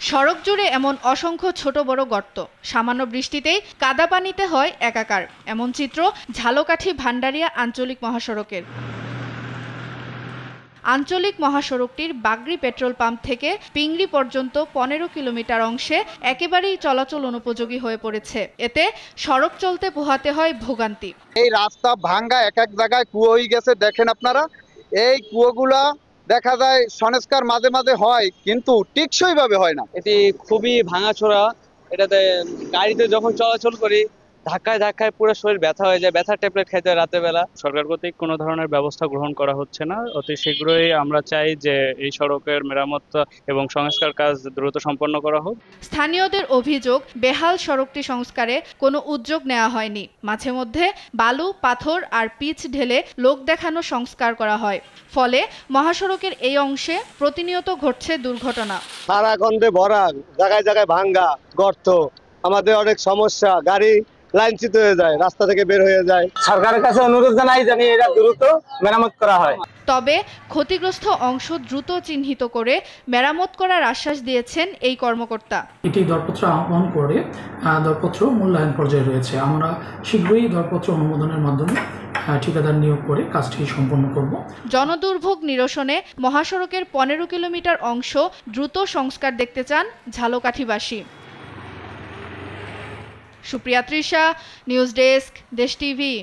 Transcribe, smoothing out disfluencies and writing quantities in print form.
সড়ক জুড়ে এমন অসংখ্য ছোট বড় গর্ত, সামান্য বৃষ্টিতেই কাদা পানিতে হয় একাকার। এমন চিত্র ঝালকাঠি ভান্ডারিয়া আঞ্চলিক মহাসড়কের। আঞ্চলিক মহাসড়কটির বাগরি পেট্রোল পাম্প থেকে পিংড়ি পর্যন্ত 15 কিলোমিটার অংশে একেবারেই চলাচল অনুপযোগী হয়ে পড়েছে। এতে সড়ক চলতে পোহাতে হয় ভোগান্তি। এই রাস্তা ভাঙ্গা, এক এক জায়গায় কুয়ো হয়ে গেছে। দেখেন আপনারা, এই কুয়োগুলা দেখা যায় সংস্কার মাঝে মাঝে হয়, কিন্তু টেকসই ভাবে হয় না। এটি খুবই ভাঙাচোরা। এটাতে গাড়িতে যখন চলাচল করি ধাক্কায় ধাক্কায় পুরো শরীর ব্যথা হয়ে যায়, ব্যথার ট্যাবলেট খাইতে হয় রাতের বেলা। সরকার কর্তৃক কোনো ধরনের ব্যবস্থা গ্রহণ করা হচ্ছে না। অতি শীঘ্রই আমরা চাই যে এই সড়কের মেরামত এবং সংস্কার কাজ দ্রুত সম্পন্ন করা হোক। স্থানীয়দের অভিযোগ, বেহাল সড়কটি সংস্কারে কোনো উদ্যোগ নেওয়া হয়নি। মাঝে মধ্যে বালু, পাথর আর পিচ ঢেলে লোক দেখানো সংস্কার করা হয়। ফলে মহাসড়কের এই অংশে প্রতিনিয়ত ঘটছে দুর্ঘটনা। সারা গন্ধে ভরা, জায়গায় জায়গায় ভাঙ্গা গর্ত, আমাদের অনেক সমস্যা। গাড়ি লাইনচ্যুত হয়ে যায়, রাস্তা থেকে বের হয়ে যায়। সরকারের কাছে অনুরোধ জানাই যেন এটা দ্রুত মেরামত করা হয়। তবে ক্ষতিগ্রস্ত অংশ দ্রুত চিহ্নিত করে মেরামত করার আশ্বাস দিয়েছেন এই কর্মকর্তা। এটি দরপত্র আহ্বান করে দরপত্র মূল্যায়ন পর্যায়ে রয়েছে। আমরা শীঘ্রই দরপত্র অনুমোদনের মাধ্যমে ঠিকাদার নিয়োগ করে কাজটি সম্পন্ন করব। জনদুর্ভোগ নিরসনে মহাসড়কের 15 কিলোমিটার অংশ দ্রুত সংস্কার দেখতে চান ঝালকাঠিবাসী। সুপ্রিয়া তৃষা, নিউজ ডেস্ক, দেশ টিভি।